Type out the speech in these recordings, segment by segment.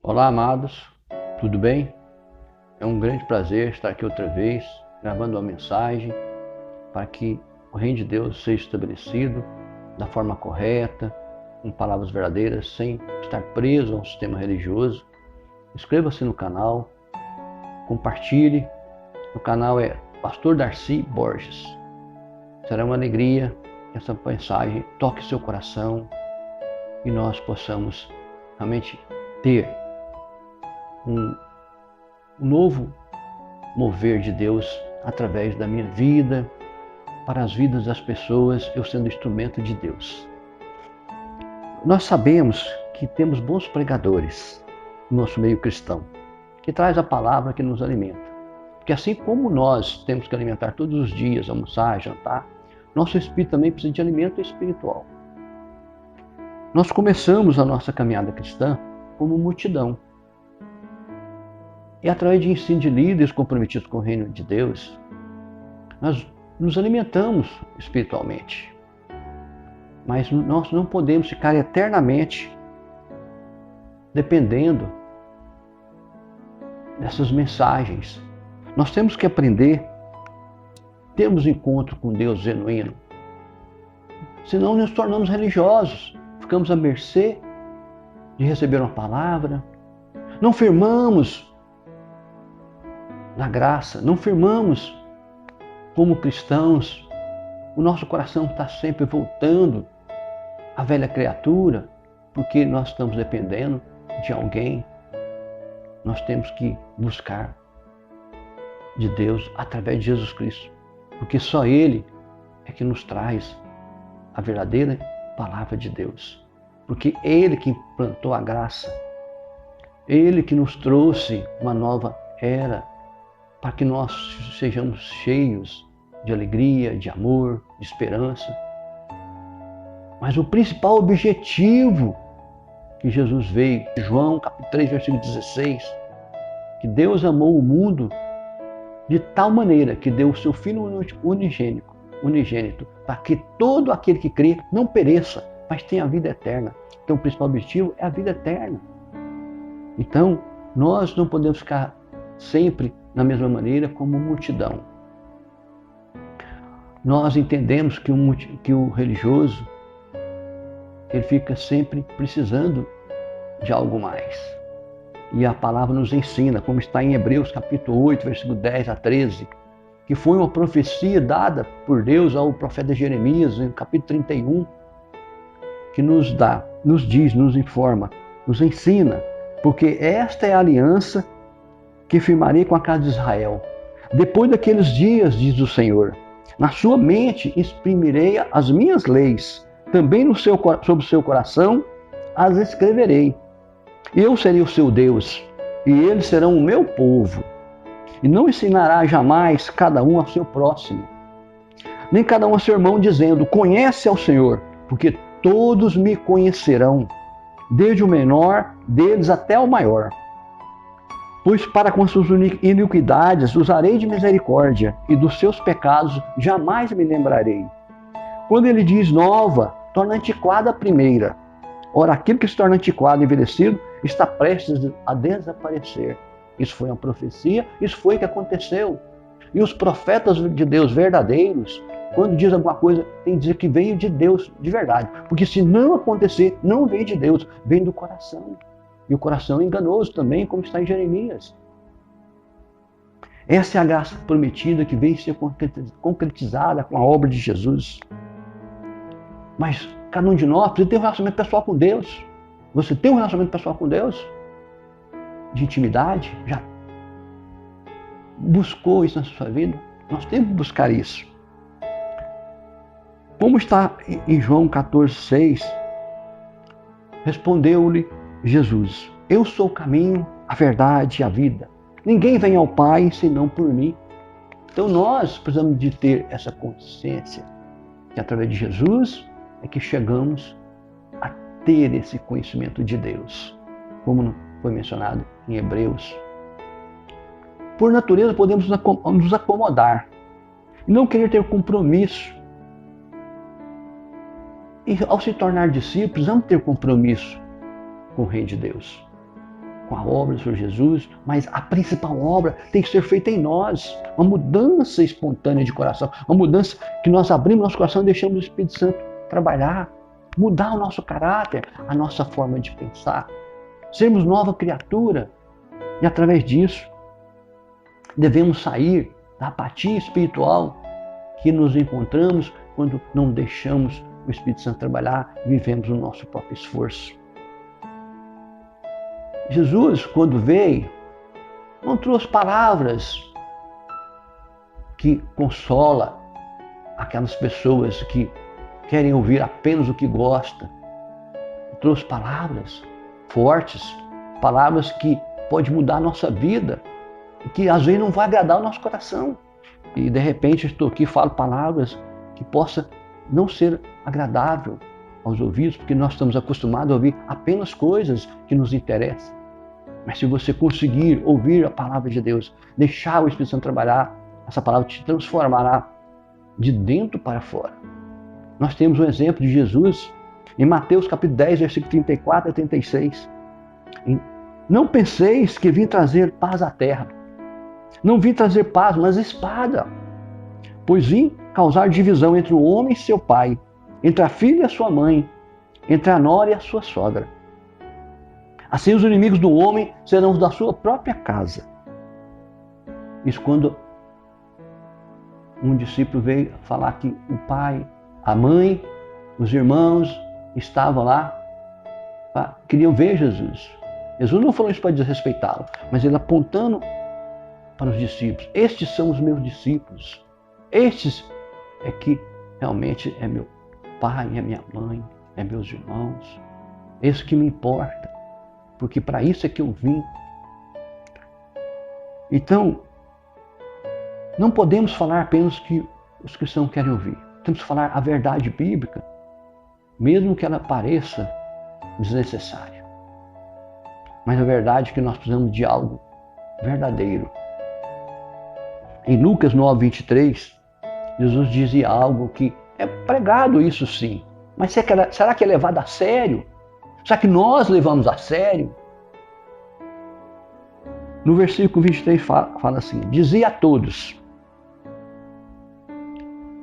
Olá, amados, tudo bem? É um grande prazer estar aqui outra vez, gravando uma mensagem para que o reino de Deus seja estabelecido da forma correta, com palavras verdadeiras, sem estar preso a um sistema religioso. Inscreva-se no canal, compartilhe. O canal é Pastor Darcy Borges. Será uma alegria que essa mensagem toque seu coração e nós possamos realmente ter um novo mover de Deus através da minha vida, para as vidas das pessoas, eu sendo instrumento de Deus. Nós sabemos que temos bons pregadores no nosso meio cristão, que traz a palavra que nos alimenta. Porque assim como nós temos que alimentar todos os dias, almoçar, jantar, nosso espírito também precisa de alimento espiritual. Nós começamos a nossa caminhada cristã como multidão. E através de ensino de líderes comprometidos com o reino de Deus, nós nos alimentamos espiritualmente. Mas nós não podemos ficar eternamente dependendo dessas mensagens. Nós temos que aprender, termos encontro com Deus genuíno. Senão nos tornamos religiosos, ficamos à mercê de receber uma palavra, não firmamos na graça, não firmamos como cristãos, o nosso coração está sempre voltando à velha criatura, porque nós estamos dependendo de alguém. Nós temos que buscar de Deus através de Jesus Cristo, porque só Ele é que nos traz a verdadeira palavra de Deus, porque Ele que implantou a graça, Ele que nos trouxe uma nova era, para que nós sejamos cheios de alegria, de amor, de esperança. Mas o principal objetivo que Jesus veio, João capítulo 3, versículo 16, que Deus amou o mundo de tal maneira que deu o seu Filho unigênito, para que todo aquele que crê não pereça, mas tenha a vida eterna. Então o principal objetivo é a vida eterna. Então nós não podemos ficar sempre da mesma maneira como multidão. Nós entendemos que o religioso ele fica sempre precisando de algo mais. E a palavra nos ensina, como está em Hebreus capítulo 8, versículo 10 a 13, que foi uma profecia dada por Deus ao profeta Jeremias, no capítulo 31, que nos diz, nos informa, nos ensina, porque esta é a aliança que firmarei com a casa de Israel. Depois daqueles dias, diz o Senhor, na sua mente exprimirei as minhas leis, também sobre o seu coração as escreverei. Eu serei o seu Deus, e eles serão o meu povo. E não ensinará jamais cada um ao seu próximo, nem cada um a seu irmão, dizendo, conhece ao Senhor, porque todos me conhecerão, desde o menor deles até o maior. Pois para com suas iniquidades usarei de misericórdia, e dos seus pecados jamais me lembrarei. Quando ele diz nova, torna antiquada a primeira. Ora, aquilo que se torna antiquado e envelhecido está prestes a desaparecer. Isso foi uma profecia, isso foi o que aconteceu. E os profetas de Deus verdadeiros, quando diz alguma coisa, tem que dizer que veio de Deus de verdade. Porque se não acontecer, não veio de Deus, vem do coração. E o coração é enganoso também, como está em Jeremias. Essa é a graça prometida que veio ser concretizada com a obra de Jesus. Mas cada um de nós precisa ter um relacionamento pessoal com Deus. Você tem um relacionamento pessoal com Deus? De intimidade? Já buscou isso na sua vida? Nós temos que buscar isso. Como está em João 14, 6, respondeu-lhe Jesus, eu sou o caminho, a verdade e a vida. Ninguém vem ao Pai senão por mim. Então nós precisamos de ter essa consciência que através de Jesus é que chegamos a ter esse conhecimento de Deus, como foi mencionado em Hebreus. Por natureza podemos nos acomodar e não querer ter compromisso. E ao se tornar discípulos, precisamos ter compromisso com o Reino de Deus. com a obra do Senhor Jesus, mas a principal obra tem que ser feita em nós. Uma mudança espontânea de coração, uma mudança que nós abrimos nosso coração e deixamos o Espírito Santo trabalhar, mudar o nosso caráter, a nossa forma de pensar, sermos nova criatura. E através disso, devemos sair da apatia espiritual que nos encontramos quando não deixamos o Espírito Santo trabalhar, vivemos o nosso próprio esforço. Jesus, quando veio, não trouxe palavras que consola aquelas pessoas que querem ouvir apenas o que gosta. Trouxe palavras fortes, palavras que podem mudar a nossa vida e que às vezes não vai agradar o nosso coração. E de repente eu estou aqui e falo palavras que possa não ser agradável aos ouvidos, porque nós estamos acostumados a ouvir apenas coisas que nos interessam. Mas se você conseguir ouvir a palavra de Deus, deixar o Espírito Santo trabalhar, essa palavra te transformará de dentro para fora. Nós temos um exemplo de Jesus em Mateus capítulo 10, versículo 34 a 36. Não penseis que vim trazer paz à terra. Não vim trazer paz, mas espada. Pois vim causar divisão entre o homem e seu pai, entre a filha e a sua mãe, entre a nora e a sua sogra. Assim os inimigos do homem serão os da sua própria casa. Isso quando um discípulo veio falar que o pai, a mãe, os irmãos estavam lá, queriam ver Jesus. Jesus não falou isso para desrespeitá-lo, mas ele apontando para os discípulos. Estes são os meus discípulos. Estes é que realmente é meu pai, é minha mãe, é meus irmãos. Isso que me importa. Porque para isso é que eu vim. Então, não podemos falar apenas o que os cristãos querem ouvir. Temos que falar a verdade bíblica, mesmo que ela pareça desnecessária. Mas a verdade é que nós precisamos de algo verdadeiro. Em Lucas 9, 23, Jesus dizia algo que é pregado, isso sim. Mas será que é levado a sério? Será que nós levamos a sério? No versículo 23 fala assim: dizia a todos.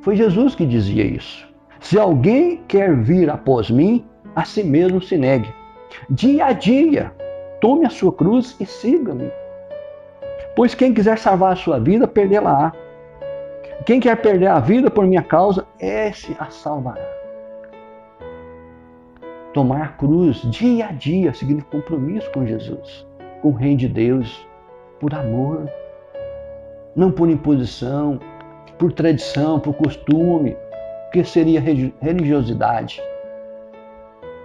Foi Jesus que dizia isso. Se alguém quer vir após mim, a si mesmo se negue. Dia a dia, tome a sua cruz e siga-me. Pois quem quiser salvar a sua vida, perdê-la-á. Quem quer perder a vida por minha causa, esse a salvará. Tomar cruz dia a dia significa compromisso com Jesus, com o Reino de Deus, por amor, não por imposição, por tradição, por costume, que seria religiosidade.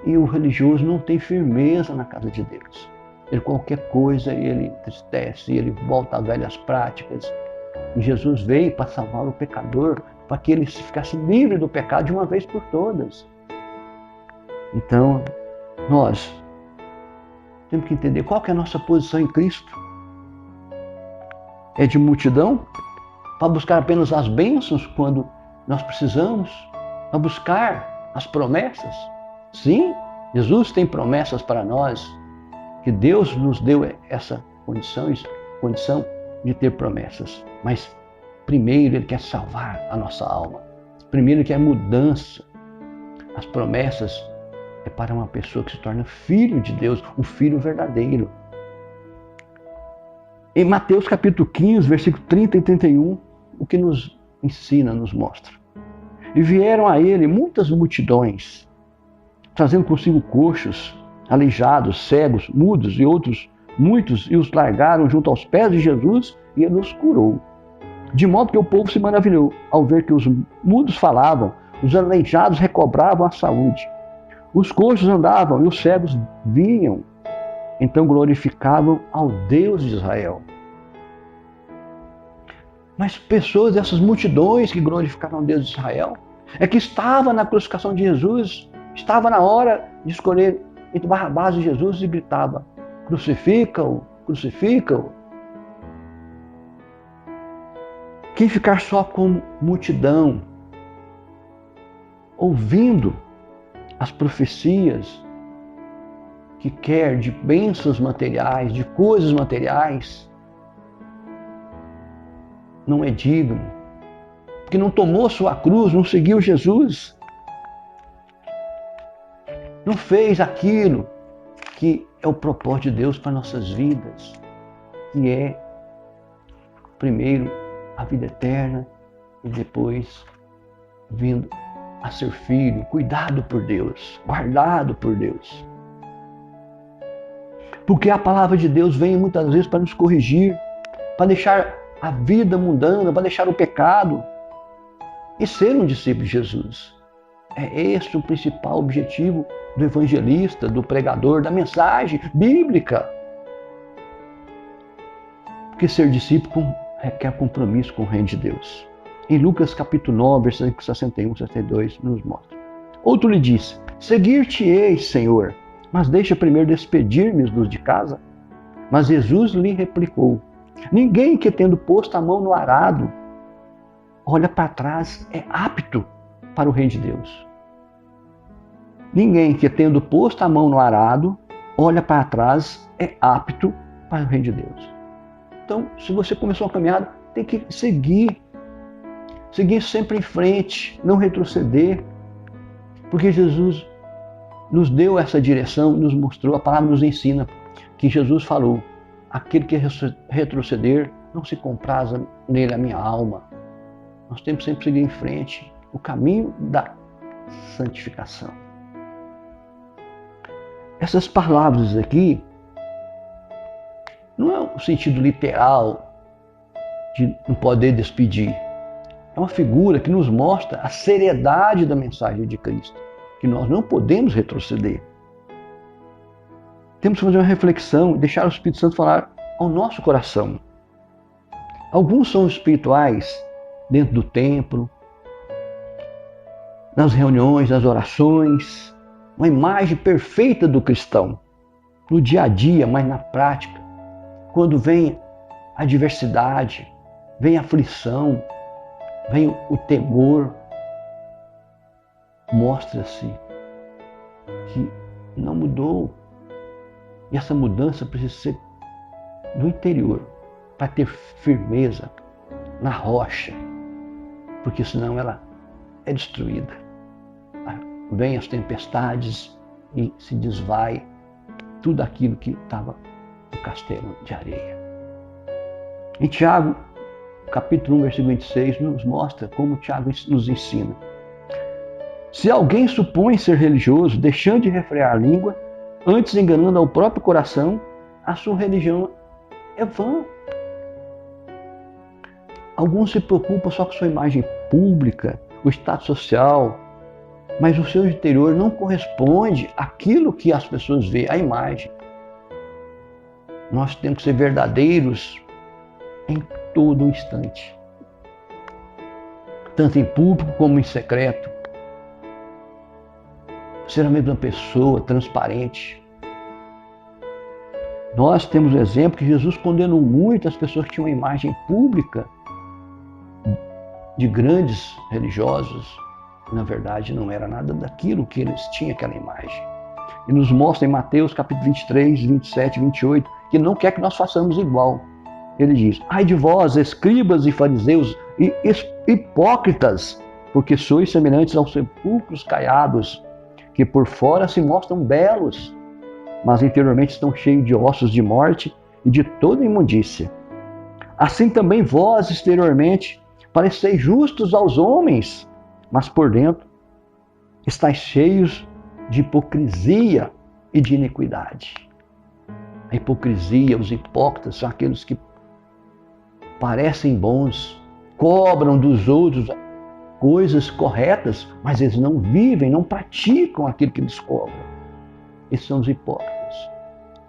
E o religioso não tem firmeza na casa de Deus. Ele qualquer coisa, ele entristece, ele volta às velhas práticas. E Jesus veio para salvar o pecador, para que ele ficasse livre do pecado de uma vez por todas. Então, nós temos que entender qual que é a nossa posição em Cristo. É de multidão, para buscar apenas as bênçãos quando nós precisamos, para buscar as promessas. Sim, Jesus tem promessas para nós, que Deus nos deu essa condição de ter promessas. Mas primeiro Ele quer salvar a nossa alma. Primeiro Ele quer mudança. As promessas é para uma pessoa que se torna filho de Deus, um filho verdadeiro. Em Mateus capítulo 15, versículo 30 e 31, o que nos ensina, nos mostra. E vieram a ele muitas multidões, trazendo consigo coxos, aleijados, cegos, mudos e outros muitos, e os largaram junto aos pés de Jesus e ele os curou. De modo que o povo se maravilhou ao ver que os mudos falavam, os aleijados recobravam a saúde. Os coxos andavam e os cegos vinham. Então glorificavam ao Deus de Israel. Mas pessoas dessas multidões que glorificaram ao Deus de Israel, é que estava na crucificação de Jesus, estava na hora de escolher entre Barrabás e Jesus e gritava: crucifica-o, crucifica-o. Quem ficar só como multidão, ouvindo as profecias que quer de bênçãos materiais, de coisas materiais, não é digno, porque não tomou sua cruz, não seguiu Jesus, não fez aquilo que é o propósito de Deus para nossas vidas, que é, primeiro, a vida eterna e depois vindo a ser filho, cuidado por Deus, guardado por Deus. Porque a palavra de Deus vem muitas vezes para nos corrigir, para deixar a vida mundana, para deixar o pecado e ser um discípulo de Jesus. É esse o principal objetivo do evangelista, do pregador, da mensagem bíblica. Porque ser discípulo requer compromisso com o reino de Deus. Em Lucas capítulo 9, versículos 61 e 62, nos mostra. Outro lhe disse: seguir-te-ei, Senhor, mas deixa primeiro despedir-me dos de casa. Mas Jesus lhe replicou: ninguém que, tendo posto a mão no arado, olha para trás, é apto para o reino de Deus. Ninguém que, tendo posto a mão no arado, olha para trás, é apto para o reino de Deus. Então, se você começou a caminhada, tem que seguir sempre em frente, não retroceder, porque Jesus nos deu essa direção, nos mostrou, a palavra nos ensina que Jesus falou: aquele que retroceder, não se compraza nele a minha alma. Nós temos sempre que seguir em frente, o caminho da santificação. Essas palavras aqui não é o sentido literal de não poder despedir. É uma figura que nos mostra a seriedade da mensagem de Cristo, que nós não podemos retroceder. Temos que fazer uma reflexão e deixar o Espírito Santo falar ao nosso coração. Alguns são espirituais dentro do templo, nas reuniões, nas orações, uma imagem perfeita do cristão, no dia a dia, mas na prática, quando vem a adversidade, vem a aflição, vem o temor, mostra-se que não mudou. E essa mudança precisa ser do interior, para ter firmeza na rocha, porque senão ela é destruída. Vem as tempestades e se desvai tudo aquilo que estava no castelo de areia. Em Tiago, capítulo 1, versículo 26, nos mostra como Tiago nos ensina. Se alguém supõe ser religioso, deixando de refrear a língua, antes enganando ao próprio coração, a sua religião é vã. Alguns se preocupam só com sua imagem pública, o status social, mas o seu interior não corresponde àquilo que as pessoas veem, a imagem. Nós temos que ser verdadeiros em todo instante, tanto em público como em secreto. Ser a mesma pessoa, transparente. Nós temos o exemplo que Jesus condenou muito as pessoas que tinham uma imagem pública de grandes religiosos. Na verdade, não era nada daquilo que eles tinham, aquela imagem. E nos mostra em Mateus capítulo 23, 27, 28, que não quer que nós façamos igual. Ele diz: ai de vós, escribas e fariseus e hipócritas, porque sois semelhantes aos sepulcros caiados, que por fora se mostram belos, mas interiormente estão cheios de ossos de morte e de toda imundícia. Assim também vós, exteriormente, pareceis justos aos homens, mas por dentro estáis cheios de hipocrisia e de iniquidade. A hipocrisia, os hipócritas, são aqueles que parecem bons, cobram dos outros coisas corretas, mas eles não vivem, não praticam aquilo que eles cobram. Esses são os hipócritas.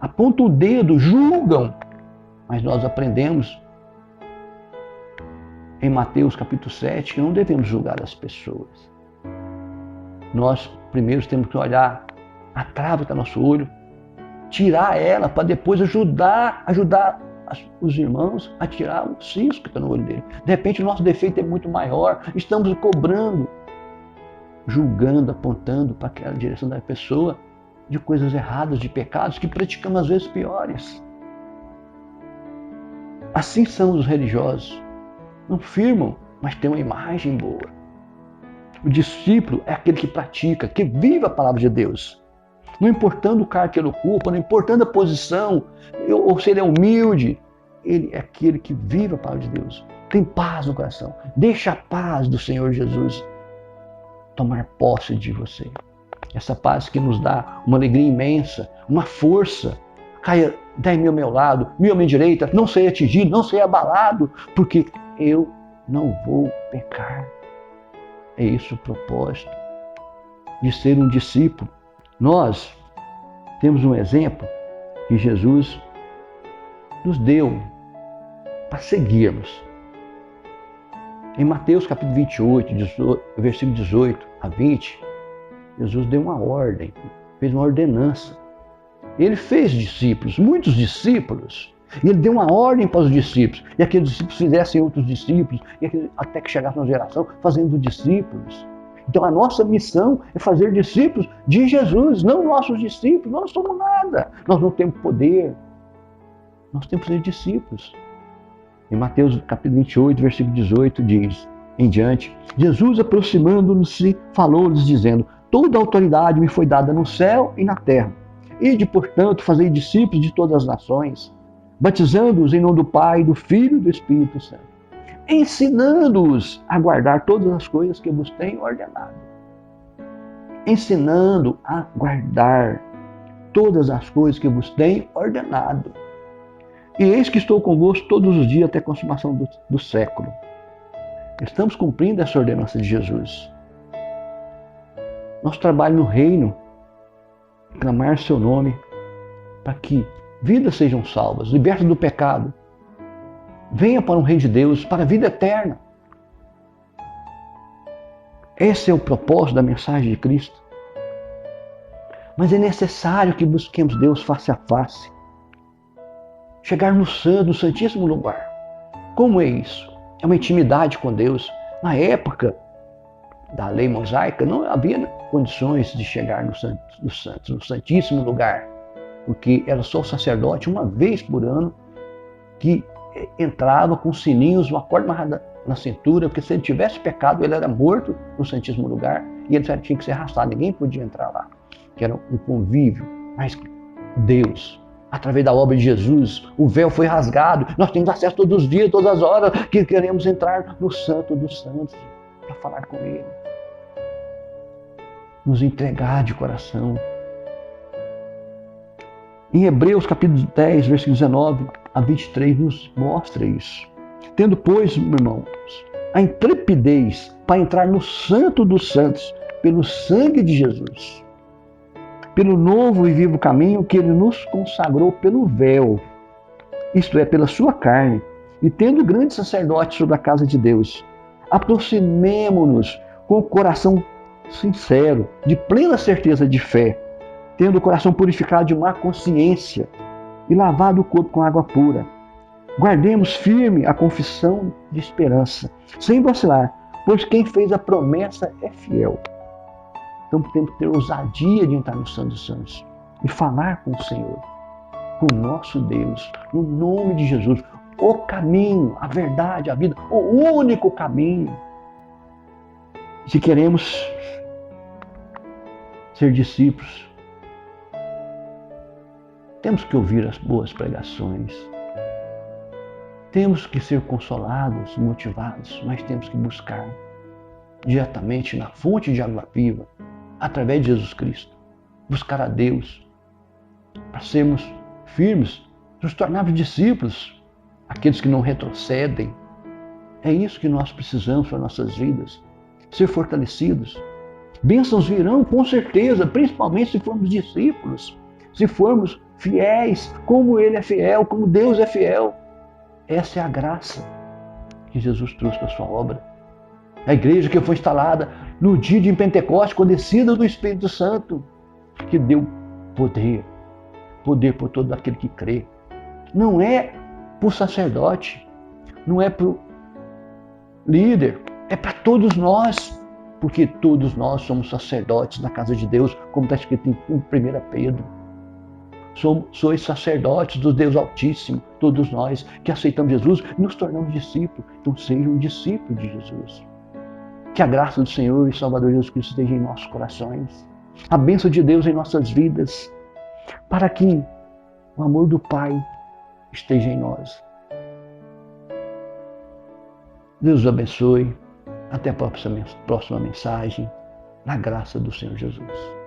Apontam o dedo, julgam, mas nós aprendemos em Mateus capítulo 7 que não devemos julgar as pessoas. Nós primeiro temos que olhar a trava que está no nosso olho, tirar ela para depois ajudar os irmãos a tirar o cisco que está no olho dele. De repente o nosso defeito é muito maior, estamos cobrando, julgando, apontando para aquela direção da pessoa de coisas erradas, de pecados que praticamos às vezes piores. Assim são os religiosos. Não firmam, mas têm uma imagem boa. O discípulo é aquele que pratica, que vive a palavra de Deus. Não importando o cargo que ele ocupa, não importando a posição, ou se ele é humilde, ele é aquele que vive a palavra de Deus. Tem paz no coração. Deixa a paz do Senhor Jesus tomar posse de você. Essa paz que nos dá uma alegria imensa, uma força. Caia 10 mil ao meu lado, 1000 à minha direita, não serei atingido, não serei abalado, porque eu não vou pecar. É isso o propósito de ser um discípulo. Nós temos um exemplo que Jesus nos deu para seguirmos. Em Mateus capítulo 28, versículo 18 a 20, Jesus deu uma ordem, fez uma ordenança. Ele fez discípulos, muitos discípulos, e ele deu uma ordem para os discípulos, e aqueles discípulos fizessem outros discípulos, e até que chegasse uma geração fazendo discípulos. Então a nossa missão é fazer discípulos de Jesus, não nossos discípulos. Nós não somos nada, nós não temos poder, nós temos que ser discípulos. Em Mateus capítulo 28, versículo 18 diz, em diante, Jesus aproximando-se, falou-lhes dizendo, toda a autoridade me foi dada no céu e na terra. Ide, portanto, fazei discípulos de todas as nações, batizando-os em nome do Pai, do Filho e do Espírito Santo, ensinando-os a guardar todas as coisas que vos tenho ordenado. Ensinando a guardar todas as coisas que vos tenho ordenado. E eis que estou convosco todos os dias até a consumação do século. Estamos cumprindo essa ordenança de Jesus. Nosso trabalho no reino, clamar seu nome, para que vidas sejam salvas, libertas do pecado, venha para o reino de Deus, para a vida eterna. Esse é o propósito da mensagem de Cristo. Mas é necessário que busquemos Deus face a face. Chegar no santo, no santíssimo lugar. Como é isso? É uma intimidade com Deus. Na época da lei mosaica, não havia condições de chegar no santíssimo lugar, porque era só o sacerdote, uma vez por ano, que entrava com sininhos, uma corda amarrada na cintura, porque se ele tivesse pecado, ele era morto no santíssimo lugar e ele tinha que ser arrastado, ninguém podia entrar lá, que era um convívio. Mas Deus, através da obra de Jesus, o véu foi rasgado, nós temos acesso todos os dias, todas as horas, que queremos entrar no Santo dos Santos para falar com Ele, nos entregar de coração. Em Hebreus capítulo 10, versículo 19 a 23 nos mostra isso. Tendo, pois, irmãos, a intrepidez para entrar no Santo dos Santos pelo sangue de Jesus, pelo novo e vivo caminho que Ele nos consagrou pelo véu, isto é, pela sua carne, e tendo grande sacerdote sobre a casa de Deus, aproximemo-nos com o coração sincero, de plena certeza de fé, tendo o coração purificado de má consciência e lavado o corpo com água pura. Guardemos firme a confissão de esperança, sem vacilar, pois quem fez a promessa é fiel. Então temos que ter ousadia de entrar no Santo dos Santos e falar com o Senhor, com o nosso Deus, no nome de Jesus, o caminho, a verdade, a vida, o único caminho. Se queremos ser discípulos, temos que ouvir as boas pregações, temos que ser consolados, motivados, mas temos que buscar diretamente na fonte de água viva, através de Jesus Cristo, buscar a Deus, para sermos firmes, nos tornarmos discípulos, aqueles que não retrocedem. É isso que nós precisamos para nossas vidas, ser fortalecidos. Bênçãos virão com certeza, principalmente se formos discípulos, se formos fiéis, como Ele é fiel, como Deus é fiel. Essa é a graça que Jesus trouxe para a sua obra. A igreja que foi instalada no dia de Pentecostes, com a descida do Espírito Santo, que deu poder por todo aquele que crê. Não é para o sacerdote, não é para o líder, é para todos nós. porque todos nós somos sacerdotes na casa de Deus, como está escrito em 1 Pedro. Sois sacerdotes do Deus Altíssimo, todos nós que aceitamos Jesus e nos tornamos discípulos. Então seja um discípulo de Jesus. Que a graça do Senhor e Salvador Jesus Cristo esteja em nossos corações. A bênção de Deus em nossas vidas. Para que o amor do Pai esteja em nós. Deus os abençoe. Até a próxima mensagem. Na graça do Senhor Jesus.